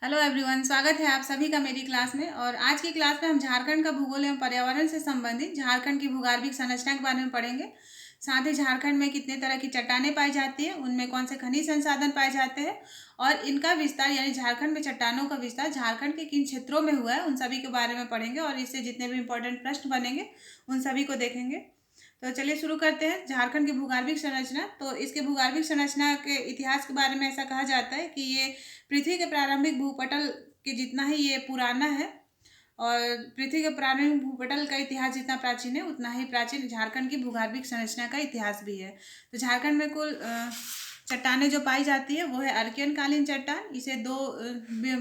Hello everyone, स्वागत है आप सभी का मेरी क्लास में। और आज की क्लास में हम झारखंड का भूगोल एवं पर्यावरण से संबंधित झारखंड की भूगर्भिक संरचना के बारे में पढ़ेंगे। साथ ही झारखंड में कितने तरह की चट्टानें पाई जाती हैं, उनमें कौन से खनिज संसाधन पाए जाते हैं और इनका विस्तार यानी झारखंड में चट्टानों का विस्तार झारखंड के किन क्षेत्रों में हुआ है, उन सभी के बारे में पढ़ेंगे। और इससे जितने भी इंपॉर्टेंट प्रश्न बनेंगे उन सभी को देखेंगे। तो चलिए शुरू करते हैं। झारखंड की भूगर्भिक संरचना। तो इसके भूगर्भिक संरचना के इतिहास के बारे में ऐसा कहा जाता है कि ये पृथ्वी के प्रारंभिक भूपटल के जितना ही ये पुराना है, और पृथ्वी के प्रारंभिक भूपटल का इतिहास जितना प्राचीन है उतना ही प्राचीन झारखंड की भूगर्भिक संरचना का इतिहास भी है। तो झारखंड में कुल चट्टानें जो पाई जाती है वो है अर्कियन कालीन चट्टान। इसे दो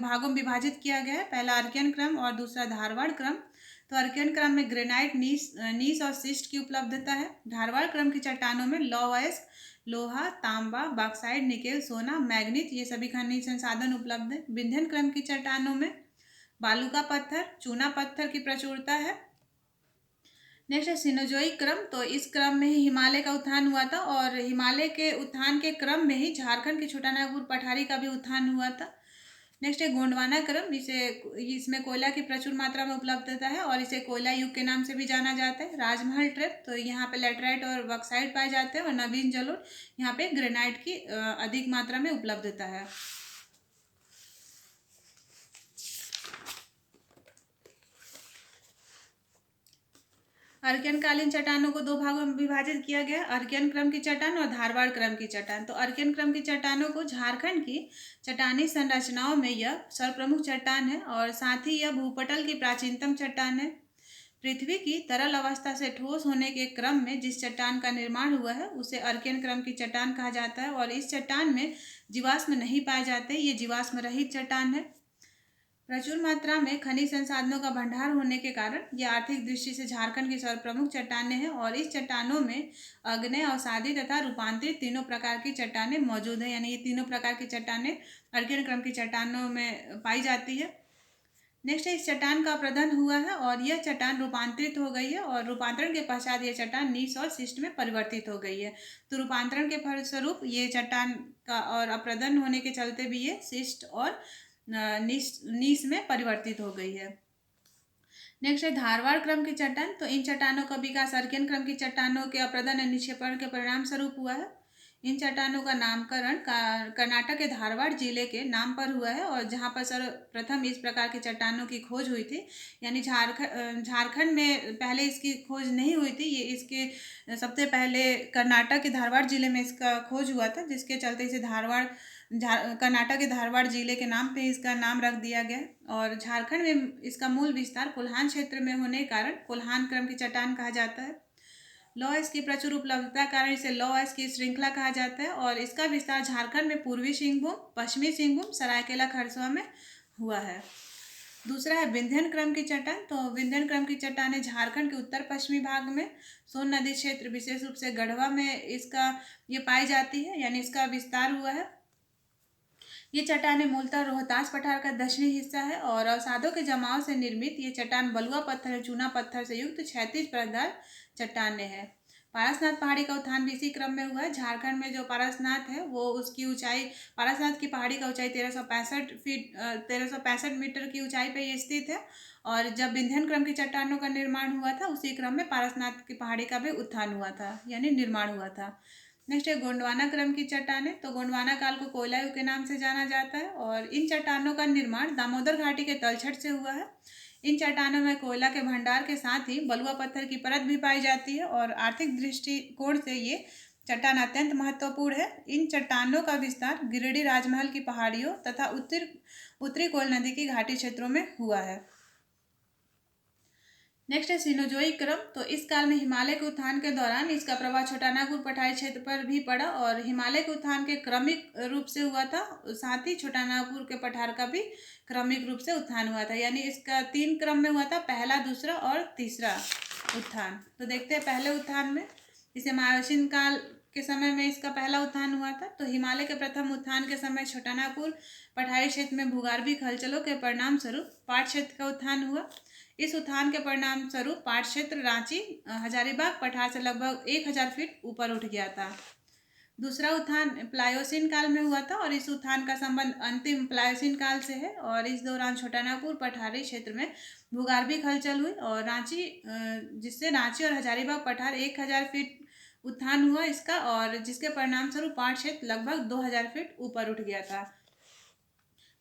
भागों में विभाजित किया गया है, पहला अर्कियन क्रम और दूसरा धारवाड़ क्रम। तो अर्कियन क्रम में ग्रेनाइट, नीस और सिस्ट की उपलब्धता है। धारवाड़ क्रम की चट्टानों में लौह अयस्क, लोहा, तांबा, बॉक्साइट, निकेल, सोना, मैग्नीज ये सभी खनिज संसाधन उपलब्ध है। विंध्यन क्रम की चट्टानों में बालू का पत्थर, चूना पत्थर की प्रचुरता है। नेक्स्ट है सिनोजोइक क्रम। तो इस क्रम में ही हिमालय का उत्थान हुआ था, और हिमालय के उत्थान के क्रम में ही झारखंड की छोटानागपुर पठारी का भी उत्थान हुआ था। नेक्स्ट है गोंडवाना क्रम। इसमें कोयला की प्रचुर मात्रा में उपलब्धता है और इसे कोयला युग के नाम से भी जाना जाता है। राजमहल ट्रेप। तो यहाँ पे लेटराइट और बॉक्साइट पाए जाते हैं। और नवीन जलोढ़, यहाँ पे ग्रेनाइट की अधिक मात्रा में उपलब्धता है। अर्कियन कालीन चट्टानों को दो भागों में विभाजित किया गया, अर्कियन क्रम की चट्टान और धारवाड़ क्रम की चट्टान। तो अर्कियन क्रम की चट्टानों को झारखंड की चट्टानी संरचनाओं में यह सर्वप्रमुख चट्टान है, और साथ ही यह भूपटल की प्राचीनतम चट्टान है। पृथ्वी की तरल अवस्था से ठोस होने के क्रम में जिस चट्टान का निर्माण हुआ है उसे अर्कियन क्रम की चट्टान कहा जाता है। और इस चट्टान में जीवाश्म नहीं पाए जाते, ये जीवाश्म रहित चट्टान है। प्रचुर मात्रा में खनिज संसाधनों का भंडार होने के कारण ये आर्थिक दृष्टि से झारखंड की सर्वप्रमुख चट्टानें हैं। और इस चट्टानों में अग्नेय, अवसादी तथा रूपांतरित तीनों प्रकार की चट्टानें मौजूद हैं, यानी ये तीनों प्रकार की चट्टानें अर्कियन क्रम की चट्टानों में पाई जाती है। नेक्स्ट है, इस चट्टान का अप्रदन हुआ है और यह चट्टान रूपांतरित हो गई है, और रूपांतरण के पश्चात यह चट्टान नीस और सिस्ट में परिवर्तित हो गई है। तो रूपांतरण के फलस्वरूप ये चट्टान का और अप्रदन होने के चलते भी ये सिस्ट और नीस में परिवर्तित हो गई है। नेक्स्ट है धारवाड़ क्रम की चट्टान। तो इन चट्टानों का विकास अर्कियन क्रम की चट्टानों के अप्रदन और निक्षेपण के परिणाम स्वरूप हुआ है। इन चट्टानों का नामकरण कर्नाटक के धारवाड़ जिले के नाम पर हुआ है, और जहां पर सर्वप्रथम इस प्रकार की चट्टानों की खोज हुई थी। यानी झारखंड में पहले इसकी खोज नहीं हुई थी, ये इसके सबसे पहले कर्नाटक के धारवाड़ जिले में इसका खोज हुआ था, जिसके चलते इसे कर्नाटक के धारवाड़ जिले के नाम पे इसका नाम रख दिया गया। और झारखंड में इसका मूल विस्तार कोल्हान क्षेत्र में होने के कारण कोल्हान क्रम की चट्टान कहा जाता है। लौह अयस्क की प्रचुर उपलब्धता के कारण इसे लौह अयस्क की श्रृंखला कहा जाता है, और इसका विस्तार झारखंड में पूर्वी सिंहभूम, पश्चिमी सिंहभूम, सरायकेला खरसावां में हुआ है। दूसरा है विंध्यन क्रम की चट्टान। तो विंध्यन क्रम की चट्टानें झारखंड के उत्तर पश्चिमी भाग में सोन नदी क्षेत्र, विशेष रूप से गढ़वा में ये पाई जाती है, यानी इसका विस्तार हुआ है। ये चट्टानें मूलतः रोहतास पठार का दक्षिणी हिस्सा है, और अवसादों के जमाव से निर्मित ये चट्टान बलुआ पत्थर और चूना पत्थर से युक्त क्षैतिज परतदार चट्टानें हैं। पारसनाथ पहाड़ी का उत्थान भी इसी क्रम में हुआ है। झारखंड में जो पारसनाथ है वो उसकी ऊंचाई, पारसनाथ की पहाड़ी का ऊंचाई 1365 मीटर की ऊंचाई पर ये स्थित है। और जब विंध्यन क्रम की चट्टानों का निर्माण हुआ था उसी क्रम में पारसनाथ की पहाड़ी का भी उत्थान हुआ था, यानी निर्माण हुआ था। नेक्स्ट है गोंडवाना क्रम की चट्टानें। तो गोंडवाना काल को कोयला युग के नाम से जाना जाता है, और इन चट्टानों का निर्माण दामोदर घाटी के तलछट से हुआ है। इन चट्टानों में कोयला के भंडार के साथ ही बलुआ पत्थर की परत भी पाई जाती है, और आर्थिक दृष्टिकोण से ये चट्टान अत्यंत महत्वपूर्ण है। इन चट्टानों का विस्तार गिरिडीह राजमहल की पहाड़ियों तथा उत्तरी कोयल नदी की घाटी क्षेत्रों में हुआ है। नेक्स्ट है सिनोजोइक क्रम। तो इस काल में हिमालय के उत्थान के दौरान इसका प्रभाव छोटानागपुर पठारी क्षेत्र पर भी पड़ा, और हिमालय के उत्थान के क्रमिक रूप से हुआ था, साथ ही छोटानागपुर के पठार का भी क्रमिक रूप से उत्थान हुआ था। यानी इसका 3 क्रम में हुआ था, पहला, दूसरा और तीसरा उत्थान। तो देखते हैं पहले उत्थान में, इसे मायोसीन काल के समय में इसका पहला उत्थान हुआ था। तो हिमालय के प्रथम उत्थान के समय छोटानागपुर पठारी क्षेत्र में भूगर्भिक हलचलों के परिणाम स्वरूप पाट क्षेत्र का उत्थान हुआ। इस उत्थान के परिणाम स्वरूप पाट क्षेत्र रांची, हजारीबाग पठार से लगभग 1000 फीट ऊपर उठ गया था। दूसरा उत्थान प्लायोसिन काल में हुआ था और इस उत्थान का संबंध अंतिम प्लायोसिन काल से है। और इस दौरान छोटानागपुर पठारी क्षेत्र में भूगर्भीय हलचल हुई और जिससे रांची और हजारीबाग पठार 1000 फीट उत्थान हुआ इसका, और जिसके परिणाम स्वरूप पाट क्षेत्र लगभग 2000 फीट ऊपर उठ गया था।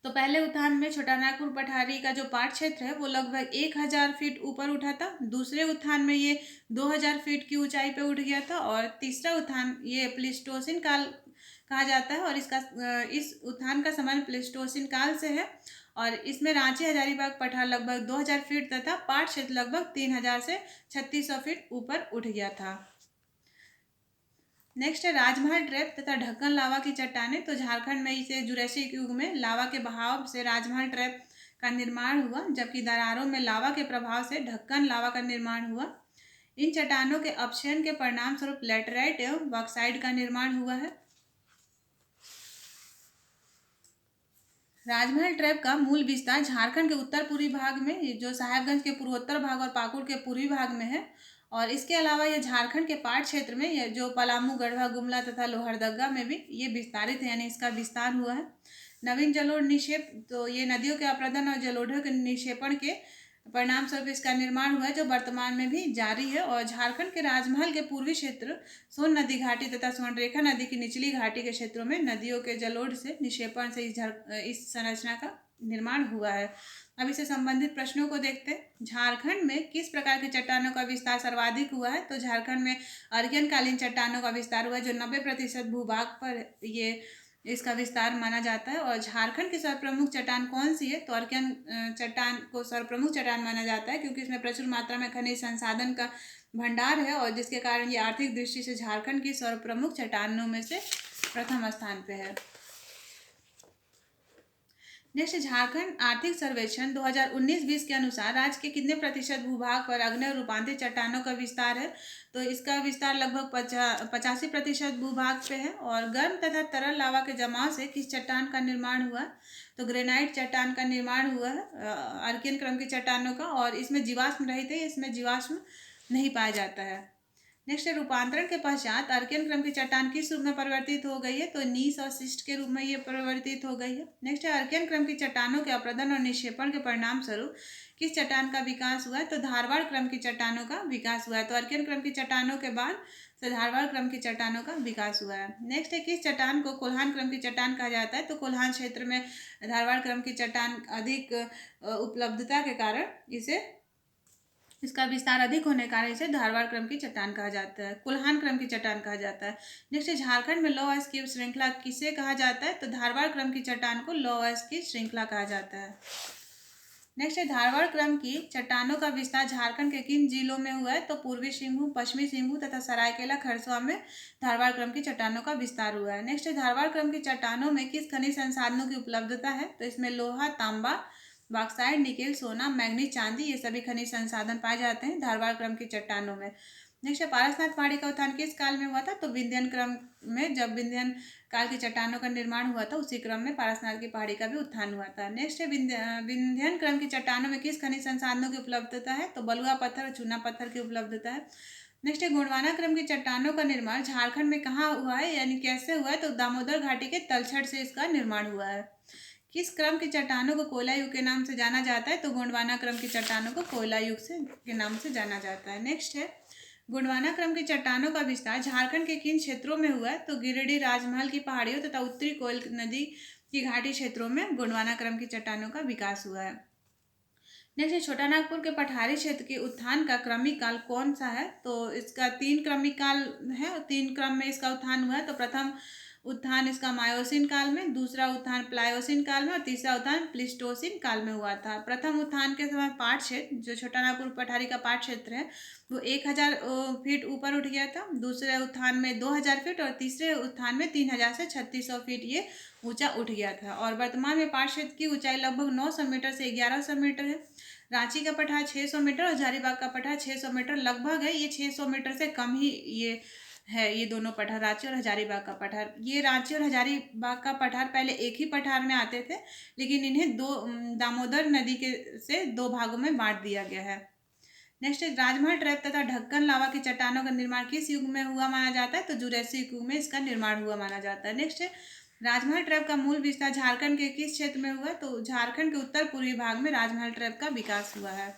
तो पहले उत्थान में छोटानागपुर पठारी का जो पाट क्षेत्र है वो लगभग 1000 फीट ऊपर उठा था। दूसरे उत्थान में ये 2000 फीट की ऊंचाई पे उठ गया था। और तीसरा उत्थान ये प्लीस्टोसिन काल कहा जाता है और इस उत्थान का संबंध प्लीस्टोसिन काल से है। और इसमें रांची हजारीबाग पठार लगभग 2000 फीट तथा पाट क्षेत्र लगभग 3000 से 3600 फीट ऊपर उठ गया था। नेक्स्ट है राजमहल ट्रैप तथा ढक्कन लावा की चट्टानें। तो झारखंड में इसे जुरासिक युग में लावा के बहाव से राजमहल ट्रैप का निर्माण हुआ, जबकि दरारों में लावा के प्रभाव से ढक्कन लावा का निर्माण हुआ। इन चट्टानों के अपक्षयन के परिणाम स्वरूप लैटेराइट एवं बॉक्साइट का निर्माण हुआ है। राजमहल ट्रैप का मूल विस्तार झारखंड के उत्तर पूर्वी भाग में, जो साहेबगंज के पूर्वोत्तर भाग और पाकुड़ के पूर्वी भाग में है। और इसके अलावा यह झारखंड के पाट क्षेत्र में, यह जो पलामू, गढ़वा, गुमला तथा लोहरदगा में भी ये विस्तारित है, यानी इसका विस्तार हुआ है। नवीन जलोढ़ निक्षेप, तो ये नदियों के अपरदन और जलोढ़ों के निक्षेपण के परिणाम स्वरूप इसका निर्माण हुआ है, जो वर्तमान में भी जारी है। और झारखंड के राजमहल के पूर्वी क्षेत्र, सोन नदी घाटी तथा स्वर्णरेखा नदी की निचली घाटी के क्षेत्रों में नदियों के जलोढ़ से निक्षेपण से इस संरचना का निर्माण हुआ है। अब इससे संबंधित प्रश्नों को देखते हैं। झारखंड में किस प्रकार की चट्टानों का विस्तार सर्वाधिक हुआ है? तो झारखंड में अर्कियन कालीन चट्टानों का विस्तार हुआ है, जो 90% भूभाग पर ये इसका विस्तार माना जाता है। और झारखंड की सर्वप्रमुख चट्टान कौन सी है? तो अर्कियन चट्टान को सर्वप्रमुख चट्टान माना जाता है, क्योंकि इसमें प्रचुर मात्रा में खनिज संसाधन का भंडार है और जिसके कारण ये आर्थिक दृष्टि से झारखंड की सर्वप्रमुख चट्टानों में से प्रथम स्थान पे है। नेक्स्ट, झारखंड आर्थिक सर्वेक्षण 2019-20 के अनुसार राज्य के कितने प्रतिशत भूभाग पर आग्नेय रूपांतरित चट्टानों का विस्तार है? तो इसका विस्तार लगभग 85% भूभाग पे है। और गर्म तथा तरल लावा के जमाव से किस चट्टान का निर्माण हुआ? तो ग्रेनाइट चट्टान का निर्माण हुआ है, अर्कियन क्रम की चट्टानों का। और इसमें जीवाश्म रहित है, इसमें जीवाश्म नहीं पाया जाता है। नेक्स्ट है रूपांतरण के पश्चात अर्कियन क्रम की चट्टान किस रूप में परिवर्तित हो गई है? तो नीस और शिस्ट के रूप में ये परिवर्तित हो गई है। नेक्स्ट है अर्कियन क्रम की चट्टानों के अपरदन और निक्षेपण के परिणाम स्वरूप किस चट्टान का विकास हुआ है? तो धारवाड़ क्रम की चट्टानों का विकास हुआ है। तो अर्कियन क्रम की चट्टानों के बाद से धारवाड़ क्रम की चट्टानों का विकास हुआ है। नेक्स्ट है किस चट्टान को कोल्हान क्रम की चट्टान कहा जाता है? तो कोल्हान क्षेत्र में धारवाड़ क्रम की चट्टान अधिक उपलब्धता के कारण इसका विस्तार अधिक होने के कारण इसे धारवाड़ क्रम की चट्टान कहा जाता है, कोल्हान क्रम की चट्टान कहा जाता है। नेक्स्ट, झारखंड में लौह अयस्क की श्रृंखला किसे कहा जाता है? तो धारवाड़ क्रम की चट्टान को लौह अयस्क की श्रृंखला कहा जाता है। नेक्स्ट है धारवाड़ क्रम की चट्टानों का विस्तार झारखंड के किन जिलों में हुआ है? तो पूर्वी सिंहभूम, पश्चिमी सिंहभूम तथा सरायकेला खरसावां में धारवाड़ क्रम की चट्टानों का विस्तार हुआ है। नेक्स्ट है धारवाड़ क्रम की चट्टानों में किस खनिज संसाधनों की उपलब्धता है? तो इसमें लोहा, तांबा, बॉक्साइट, निकेल, सोना, मैग्नीज, चांदी, ये सभी खनिज संसाधन पाए जाते हैं धारवाड़ क्रम की चट्टानों में। नेक्स्ट है पारसनाथ पहाड़ी का उत्थान किस काल में हुआ था? तो विंध्यन क्रम में, जब विंध्यन काल की चट्टानों का निर्माण हुआ था उसी क्रम में पारसनाथ की पहाड़ी का भी उत्थान हुआ था। नेक्स्ट है विंध्यन क्रम की चट्टानों में किस खनिज संसाधनों की उपलब्धता है? तो बलुआ पत्थर और चूना पत्थर की उपलब्धता है। नेक्स्ट है गोंडवाना क्रम की चट्टानों का निर्माण झारखंड में कहाँ हुआ है, यानी कैसे हुआ है? तो दामोदर घाटी के तलछट से इसका निर्माण हुआ है। किस क्रम की चट्टानों को कोयला युग के नाम से जाना जाता है? तो गोंडवाना क्रम की चट्टानों को कोयला युग के नाम से जाना जाता है। नेक्स्ट है गोंडवाना क्रम की चट्टानों का विस्तार झारखंड के किन क्षेत्रों में हुआ है? तो गिरिडीह, राजमहल की पहाड़ियों तथा उत्तरी कोयल नदी की घाटी क्षेत्रों में गोंडवाना क्रम की चट्टानों का विकास हुआ है। नेक्स्ट, छोटानागपुर के पठारी क्षेत्र के उत्थान का क्रमिक काल कौन सा है? तो इसका 3 क्रमिक काल है और 3 क्रम में इसका उत्थान हुआ है। तो प्रथम उत्थान इसका मायोसिन काल में, दूसरा उत्थान प्लायोसिन काल में और तीसरा उत्थान प्लीस्टोसिन काल में हुआ था। प्रथम उत्थान के समय पाट क्षेत्र, जो छोटानागपुर पठारी का पाट क्षेत्र है, वो 1000 फीट ऊपर उठ गया था। दूसरे उत्थान में 2000 फीट और तीसरे उत्थान में 3000 से 3600 फीट ये ऊंचा उठ गया था। और वर्तमान में पाट क्षेत्र की ऊंचाई लगभग 900 मीटर से 1100 मीटर है। रांची का पठार 600 मीटर और हजारीबाग का पठार 600 मीटर लगभग है। ये 600 मीटर से कम ही ये दोनों पठार, रांची और हजारीबाग का पठार। ये रांची और हजारीबाग का पठार पहले एक ही पठार में आते थे, लेकिन इन्हें दामोदर नदी से 2 भागों में बांट दिया गया है। नेक्स्ट है राजमहल ट्रैप तथा ढक्कन लावा की चट्टानों का निर्माण किस युग में हुआ माना जाता है? तो जुरासिक युग में इसका निर्माण हुआ माना जाता है। नेक्स्ट है राजमहल ट्रैप का मूल विस्तार झारखंड के किस क्षेत्र में हुआ? तो झारखंड के उत्तर पूर्वी भाग में राजमहल ट्रैप का विकास हुआ है।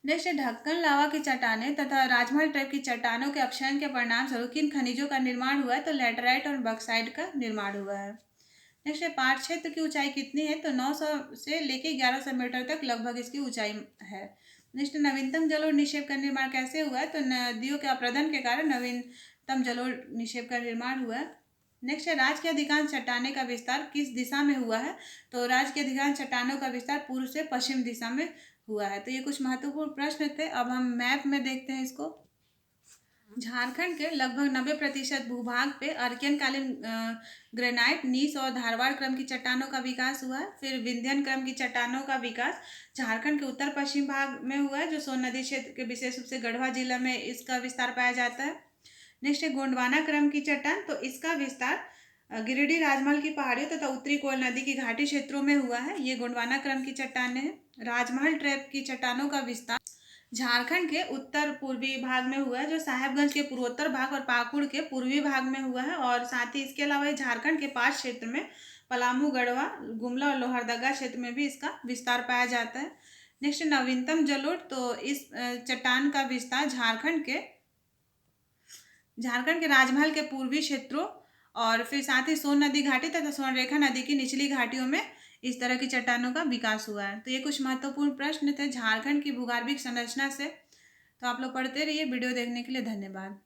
नेक्स्ट है ढक्कन लावा की चट्टानें तथा राजमहल ट्रैप की चट्टानों के अपक्षयन के परिणाम स्वरूप किन खनिजों का निर्माण हुआ है? तो लैटेराइट और बक्साइट का निर्माण हुआ है। नेक्स्ट है पाट क्षेत्र की ऊंचाई कितनी है? तो 900 से लेके 1100 मीटर तक लगभग इसकी ऊंचाई है। नेक्स्ट नवीनतम जलोढ़ निक्षेप का निर्माण कैसे हुआ है? तो नदियों के अपरदन के कारण नवीनतम जलोढ़ निक्षेप का निर्माण हुआ है। नेक्स्ट है राज्य के अधिकांश चट्टाने का विस्तार किस दिशा में हुआ है? तो राज्य के अधिकांश चट्टानों का विस्तार पूर्व से पश्चिम दिशा में हुआ है। तो ये कुछ महत्वपूर्ण प्रश्न थे। अब हम मैप में देखते हैं इसको। झारखंड के लगभग 90% भूभाग पे अर्कियन कालीन ग्रेनाइट, नीस और धारवाड़ क्रम की चट्टानों का विकास हुआ है। फिर विंध्यन क्रम की चट्टानों का विकास झारखंड के उत्तर पश्चिम भाग में हुआ है, जो सोन नदी क्षेत्र के विशेष रूप से गढ़वा जिला में इसका विस्तार पाया जाता है। नेक्स्ट है गोंडवाना क्रम की चट्टान, तो इसका विस्तार गिरिडीह राजमहल की पहाड़ियों तथा उत्तरी कोयल नदी की घाटी क्षेत्रों में हुआ है। ये गोंडवाना क्रम की चट्टानें हैं। राजमहल ट्रैप की चट्टानों का विस्तार झारखंड के उत्तर पूर्वी भाग में हुआ है, जो साहेबगंज के पूर्वोत्तर भाग और पाकुड़ के पूर्वी भाग में हुआ है। और साथ ही इसके अलावा झारखंड के 5 क्षेत्र में पलामू, गढ़वा, गुमला और लोहरदगा क्षेत्र में भी इसका विस्तार पाया जाता है। नेक्स्ट नवीनतम जलोढ़, तो इस चट्टान का विस्तार झारखंड के राजमहल के पूर्वी क्षेत्रों और फिर साथ ही सोन नदी घाटी तथा स्वर्णरेखा नदी की निचली घाटियों में इस तरह की चट्टानों का विकास हुआ है। तो ये कुछ महत्वपूर्ण प्रश्न थे झारखंड की भूगर्भिक संरचना से। तो आप लोग पढ़ते रहिए। वीडियो देखने के लिए धन्यवाद।